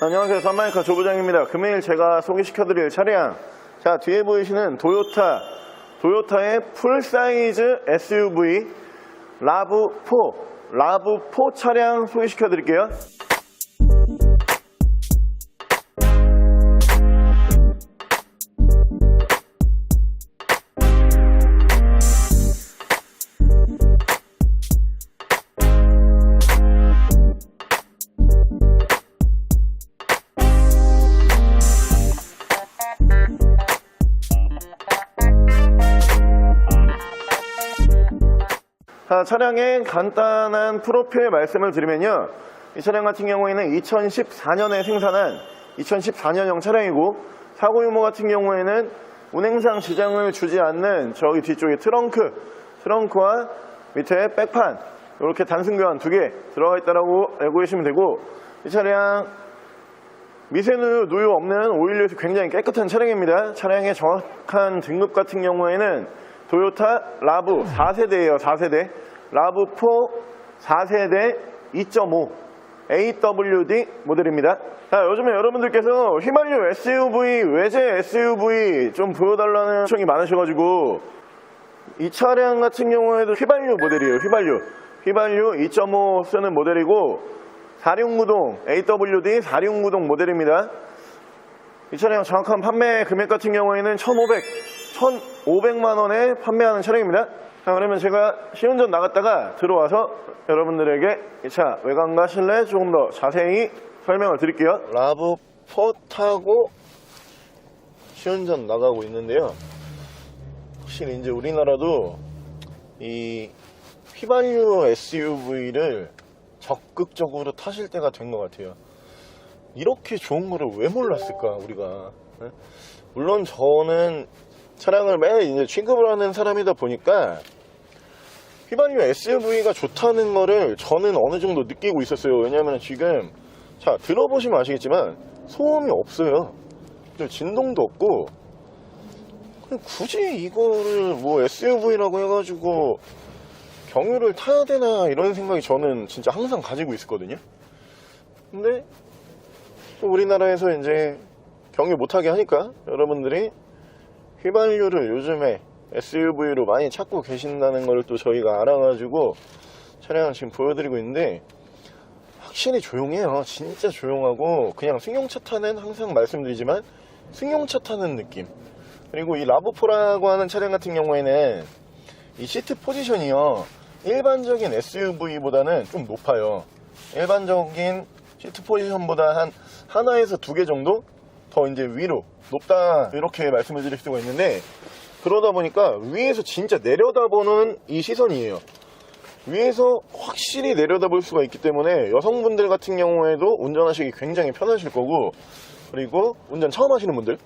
안녕하세요. 썬마이카 조부장입니다. 금일 제가 소개시켜드릴 차량, 자 뒤에 보이시는 도요타의 풀사이즈 SUV 라브4 차량 소개시켜드릴게요. 자, 차량의 간단한 프로필 말씀을 드리면요, 이 차량 같은 경우에는 2014년에 생산한 2014년형 차량이고, 사고 유무 같은 경우에는 운행상 지장을 주지 않는 저기 뒤쪽에 트렁크와 밑에 백판, 이렇게 단순 교환 2개 들어가 있다라고 알고 계시면 되고, 이 차량 미세누유, 누유 없는 오일류에서 굉장히 깨끗한 차량입니다. 차량의 정확한 등급 같은 경우에는 도요타 라브 4세대예요. 4세대 라브4 4세대 2.5 AWD 모델입니다. 자, 요즘에 여러분들께서 휘발유 SUV, 외제 SUV 좀 보여달라는 요청이 많으셔가지고, 이 차량 같은 경우에도 휘발유 모델이에요. 휘발유 2.5 쓰는 모델이고, 4륜구동 AWD 4륜구동 모델입니다. 이 차량 정확한 판매 금액 같은 경우에는 1,500만 원에 판매하는 차량입니다. 자, 그러면 제가 시운전 나갔다가 들어와서 여러분들에게 이 차 외관과 실내 조금 더 자세히 설명을 드릴게요. 라브4 타고 시운전 나가고 있는데요, 확실히 이제 우리나라도 이 휘발유 SUV를 적극적으로 타실 때가 된 것 같아요. 이렇게 좋은 거를 왜 몰랐을까, 우리가. 물론 저는 차량을 매일 이제 취급을 하는 사람이다 보니까 휘발유 SUV가 좋다는 거를 저는 어느 정도 느끼고 있었어요. 왜냐면 지금, 자, 들어보시면 아시겠지만 소음이 없어요. 진동도 없고, 굳이 이거를 뭐 SUV라고 해가지고 경유를 타야 되나 이런 생각이 저는 진짜 항상 가지고 있었거든요. 근데 우리나라에서 이제 경유 못하게 하니까 여러분들이 휘발유를 요즘에 SUV로 많이 찾고 계신다는 걸 또 저희가 알아가지고 차량을 지금 보여드리고 있는데, 확실히 조용해요. 진짜 조용하고, 그냥 승용차 타는, 항상 말씀드리지만 승용차 타는 느낌. 그리고 이 라브4라고 하는 차량 같은 경우에는 이 시트 포지션이요, 일반적인 SUV보다는 좀 높아요. 일반적인 시트 포지션보다 하나에서 2개 정도 더 이제 위로 높다, 이렇게 말씀을 드릴 수가 있는데, 그러다 보니까 위에서 진짜 내려다보는 이 시선이에요. 위에서 확실히 내려다볼 수가 있기 때문에 여성분들 같은 경우에도 운전하시기 굉장히 편하실 거고, 그리고 운전 처음 하시는 분들,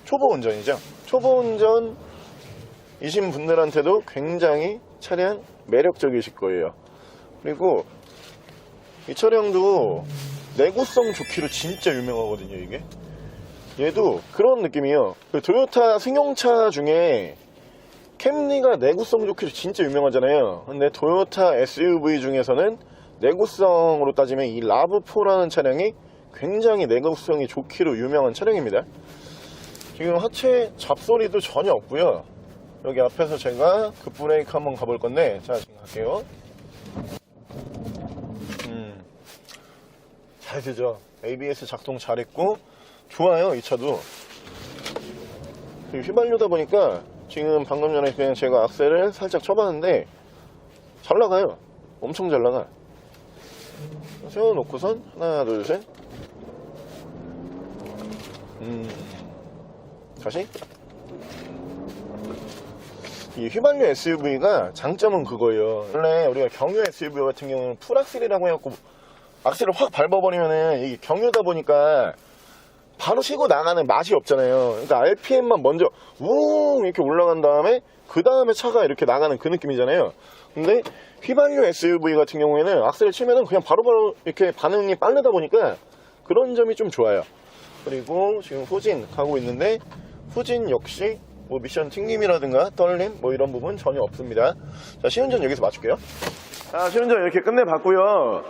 초보 운전이죠, 초보 운전이신 분들한테도 굉장히 차량 매력적이실 거예요. 그리고 이 차량도 내구성 좋기로 진짜 유명하거든요. 이게 얘도 그런 느낌이에요. 그 도요타 승용차 중에 캠리가 내구성 좋기로 진짜 유명하잖아요. 근데 도요타 SUV 중에서는 내구성으로 따지면 이 라브4라는 차량이 굉장히 내구성이 좋기로 유명한 차량입니다. 지금 하체 잡소리도 전혀 없고요. 여기 앞에서 제가 급브레이크 한번 가볼 건데, 자, 지금 갈게요. 잘 되죠. ABS 작동 잘했고 좋아요. 이 차도 휘발유다 보니까 지금 방금 전에 그냥 제가 악셀을 살짝 쳐봤는데 잘 나가요. 엄청 잘 나가. 세워놓고선 하나 둘 셋, 다시. 이 휘발유 SUV가 장점은 그거예요. 원래 우리가 경유 SUV 같은 경우는 풀악셀이라고 해갖고 악셀을 확 밟아버리면은, 이게 경유다 보니까 바로 치고 나가는 맛이 없잖아요. 그러니까 RPM만 먼저 웅 이렇게 올라간 다음에 그 다음에 차가 이렇게 나가는 그 느낌이잖아요. 근데 휘발유 SUV 같은 경우에는 악셀을 치면은 그냥 바로바로 이렇게 반응이 빠르다 보니까 그런 점이 좀 좋아요. 그리고 지금 후진 가고 있는데, 후진 역시 뭐 미션 튕김이라든가 떨림 뭐 이런 부분 전혀 없습니다. 자, 시운전 여기서 마칠게요. 자, 시운전 이렇게 끝내봤고요.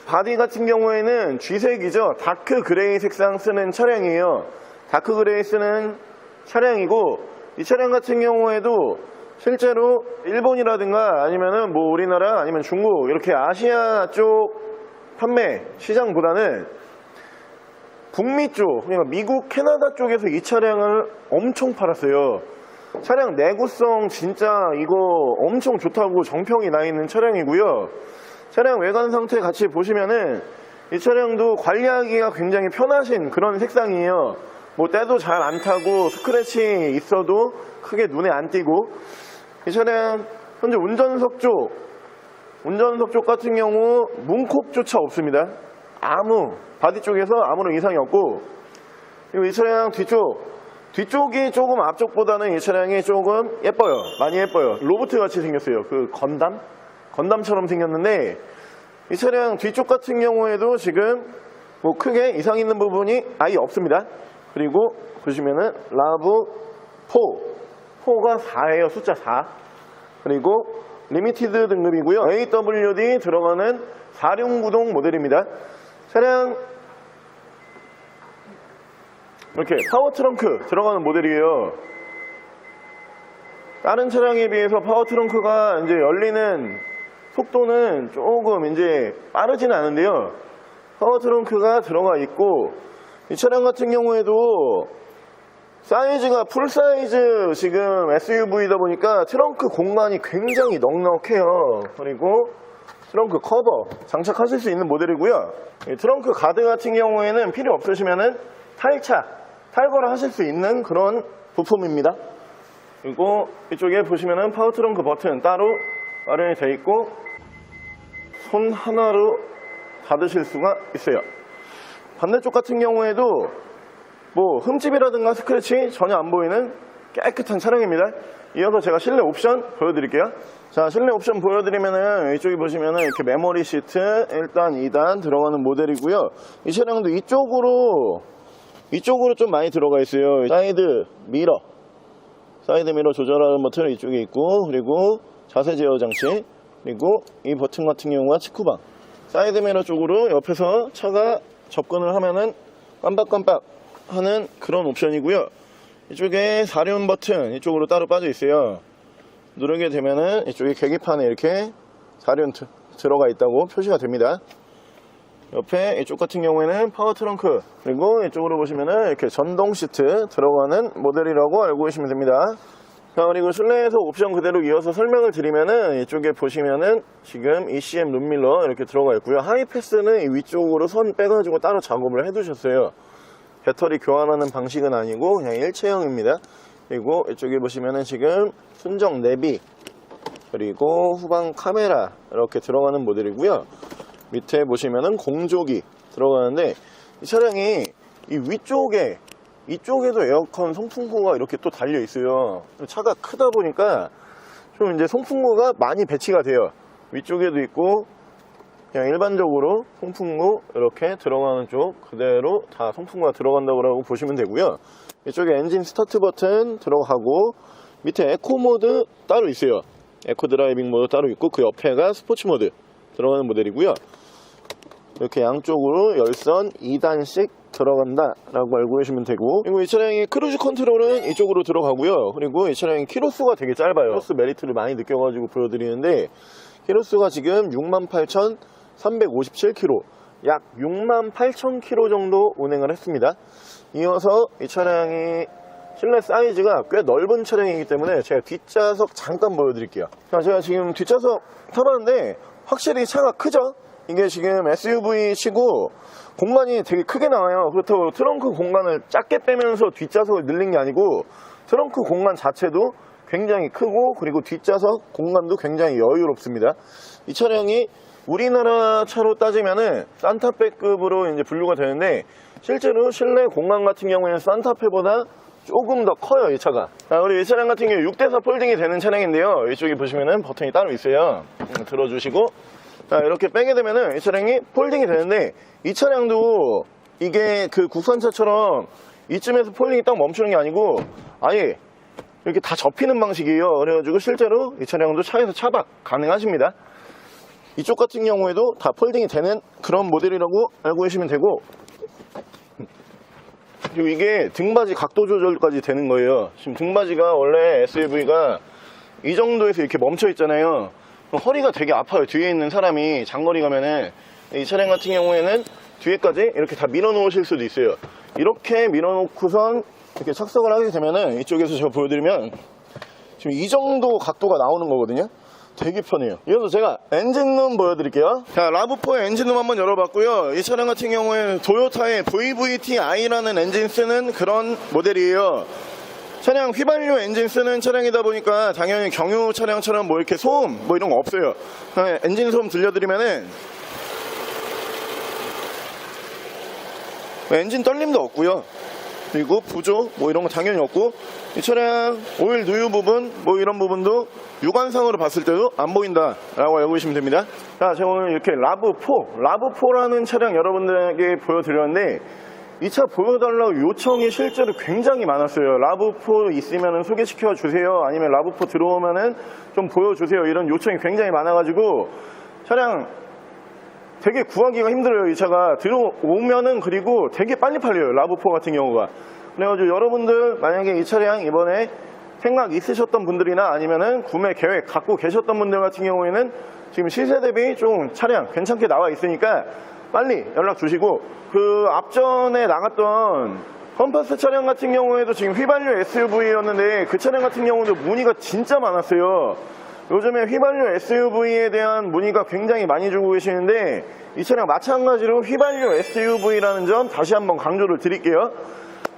바디 같은 경우에는 G색이죠. 다크 그레이 색상 쓰는 차량이에요. 다크 그레이 쓰는 차량이고, 이 차량 같은 경우에도 실제로 일본이라든가 아니면은 뭐 우리나라 아니면 중국 이렇게 아시아 쪽 판매 시장보다는 북미 쪽, 그러니까 미국, 캐나다 쪽에서 이 차량을 엄청 팔았어요. 차량 내구성 진짜 이거 엄청 좋다고 정평이 나 있는 차량이고요. 차량 외관 상태 같이 보시면은 이 차량도 관리하기가 굉장히 편하신 그런 색상이에요. 뭐 때도 잘 안 타고 스크래치 있어도 크게 눈에 안 띄고, 이 차량 현재 운전석 쪽 같은 경우 문콕조차 없습니다. 바디 쪽에서 아무런 이상이 없고, 그리고 이 차량 뒤쪽이 조금 앞쪽보다는 이 차량이 조금 예뻐요. 많이 예뻐요. 로봇 같이 생겼어요. 그 건담처럼 생겼는데, 이 차량 뒤쪽 같은 경우에도 지금 뭐 크게 이상 있는 부분이 아예 없습니다. 그리고 보시면은 RAV4가 4예요. 숫자 4. 그리고 리미티드 등급이고요. AWD 들어가는 4륜구동 모델입니다. 차량 이렇게 파워 트렁크 들어가는 모델이에요. 다른 차량에 비해서 파워 트렁크가 이제 열리는 속도는 조금 이제 빠르지는 않은데요. 파워 트렁크가 들어가 있고, 이 차량 같은 경우에도 사이즈가 풀사이즈 지금 SUV이다 보니까 트렁크 공간이 굉장히 넉넉해요. 그리고 트렁크 커버 장착하실 수 있는 모델이고요. 트렁크 가드 같은 경우에는 필요 없으시면은 탈거를 하실 수 있는 그런 부품입니다. 그리고 이쪽에 보시면은 파워 트렁크 버튼 따로 마련이 되어 있고, 손 하나로 닫으실 수가 있어요. 반대쪽 같은 경우에도 뭐 흠집이라든가 스크래치 전혀 안 보이는 깨끗한 차량입니다. 이어서 제가 실내 옵션 보여드릴게요. 자, 실내 옵션 보여드리면은 이쪽에 보시면은 이렇게 메모리 시트 1단, 2단 들어가는 모델이고요. 이 차량도 이쪽으로 좀 많이 들어가 있어요. 사이드 미러 조절하는 버튼 이쪽에 있고, 그리고 자세 제어 장치, 그리고 이 버튼 같은 경우가 직후방, 사이드 미러 쪽으로 옆에서 차가 접근을 하면은 깜빡깜빡 하는 그런 옵션이고요. 이쪽에 4륜 버튼 이쪽으로 따로 빠져 있어요. 누르게 되면은 이쪽에 계기판에 이렇게 4륜 들어가 있다고 표시가 됩니다. 옆에 이쪽 같은 경우에는 파워 트렁크, 그리고 이쪽으로 보시면은 이렇게 전동 시트 들어가는 모델이라고 알고 계시면 됩니다. 자, 그리고 실내에서 옵션 그대로 이어서 설명을 드리면은 이쪽에 보시면은 지금 ECM 룸밀러 이렇게 들어가 있고요. 하이패스는 이 위쪽으로 선 빼가지고 따로 작업을 해두셨어요. 배터리 교환하는 방식은 아니고 그냥 일체형입니다. 그리고 이쪽에 보시면은 지금 순정 내비, 그리고 후방 카메라 이렇게 들어가는 모델이고요. 밑에 보시면은 공조기 들어가는데, 이 차량이 이 이쪽에도 에어컨 송풍구가 이렇게 또 달려 있어요. 차가 크다 보니까 좀 이제 송풍구가 많이 배치가 돼요. 위쪽에도 있고, 그냥 일반적으로 송풍구 이렇게 들어가는 쪽 그대로 다 송풍구가 들어간다고 보시면 되고요. 이쪽에 엔진 스타트 버튼 들어가고, 밑에 에코 모드 따로 있어요. 에코 드라이빙 모드 따로 있고, 그 옆에가 스포츠 모드 들어가는 모델이고요. 이렇게 양쪽으로 열선 2단씩 들어간다 라고 알고 계시면 되고, 그리고 이 차량의 크루즈 컨트롤은 이쪽으로 들어가고요. 그리고 이 차량의 키로수가 되게 짧아요. 키로수 메리트를 많이 느껴가지고 보여드리는데, 키로수가 지금 68,357km, 약 68,000km 정도 운행을 했습니다. 이어서 이 차량이 실내 사이즈가 꽤 넓은 차량이기 때문에 제가 뒷좌석 잠깐 보여드릴게요. 자, 제가 지금 뒷좌석 타봤는데 확실히 차가 크죠? 이게 지금 SUV 치고 공간이 되게 크게 나와요. 그렇다고 트렁크 공간을 작게 빼면서 뒷좌석을 늘린 게 아니고, 트렁크 공간 자체도 굉장히 크고, 그리고 뒷좌석 공간도 굉장히 여유롭습니다. 이 차량이 우리나라 차로 따지면은 산타페급으로 이제 분류가 되는데, 실제로 실내 공간 같은 경우에는 산타페보다 조금 더 커요, 이 차가. 자, 그리고 이 차량 같은 경우 6대4 폴딩이 되는 차량인데요. 이쪽에 보시면은 버튼이 따로 있어요. 들어주시고, 자, 이렇게 빼게 되면은 이 차량이 폴딩이 되는데, 이 차량도 이게 그 국산차처럼 이쯤에서 폴딩이 딱 멈추는 게 아니고 아예 이렇게 다 접히는 방식이에요. 그래가지고 실제로 이 차량도 차에서 차박 가능하십니다. 이쪽 같은 경우에도 다 폴딩이 되는 그런 모델이라고 알고 계시면 되고, 그리고 이게 등받이 각도 조절까지 되는 거예요. 지금 등받이가 원래 SUV가 이 정도에서 이렇게 멈춰 있잖아요. 허리가 되게 아파요. 뒤에 있는 사람이 장거리 가면은. 이 차량 같은 경우에는 뒤에까지 이렇게 다 밀어 놓으실 수도 있어요. 이렇게 밀어 놓고선 이렇게 착석을 하게 되면은, 이쪽에서 제가 보여드리면 지금 이 정도 각도가 나오는 거거든요. 되게 편해요. 이어서 제가 엔진룸 보여드릴게요. 자, 라브4의 엔진룸 한번 열어봤고요. 이 차량 같은 경우에는 도요타의 VVT-i라는 엔진 쓰는 그런 모델이에요. 차량 휘발유 엔진 쓰는 차량이다 보니까 당연히 경유 차량처럼 뭐 이렇게 소음 뭐 이런 거 없어요. 엔진 소음 들려드리면은 엔진 떨림도 없고요. 그리고 부조 뭐 이런 거 당연히 없고, 이 차량 오일 누유 부분 뭐 이런 부분도 육안상으로 봤을 때도 안 보인다 라고 알고 계시면 됩니다. 자, 제가 오늘 이렇게 라브4라는 차량 여러분들에게 보여드렸는데, 이 차 보여달라고 요청이 실제로 굉장히 많았어요. 라브4 있으면 소개시켜 주세요, 아니면 라브4 들어오면은 좀 보여주세요, 이런 요청이 굉장히 많아가지고 차량 되게 구하기가 힘들어요. 이 차가 들어오면은, 그리고 되게 빨리 팔려요, 라브4 같은 경우가. 그래가지고 여러분들 만약에 이 차량 이번에 생각 있으셨던 분들이나 아니면은 구매 계획 갖고 계셨던 분들 같은 경우에는 지금 시세 대비 좀 차량 괜찮게 나와 있으니까 빨리 연락 주시고, 그 앞전에 나갔던 컴파스 차량 같은 경우에도 지금 휘발유 SUV였는데 그 차량 같은 경우도 문의가 진짜 많았어요. 요즘에 휘발유 SUV에 대한 문의가 굉장히 많이 주고 계시는데, 이 차량 마찬가지로 휘발유 SUV라는 점 다시 한번 강조를 드릴게요.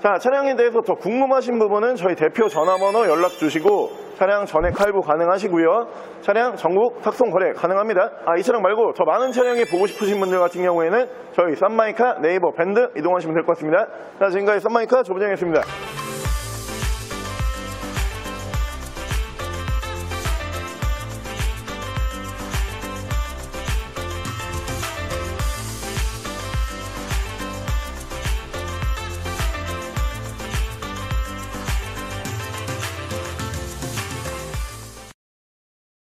자, 차량에 대해서 더 궁금하신 부분은 저희 대표 전화번호 연락 주시고 차량 전액 할부 가능하시고요. 차량 전국 탁송 거래 가능합니다. 이 차량 말고 더 많은 차량이 보고 싶으신 분들 같은 경우에는 저희 썬마이카, 네이버, 밴드 이동하시면 될 것 같습니다. 자, 지금까지 썬마이카 조부장이었습니다.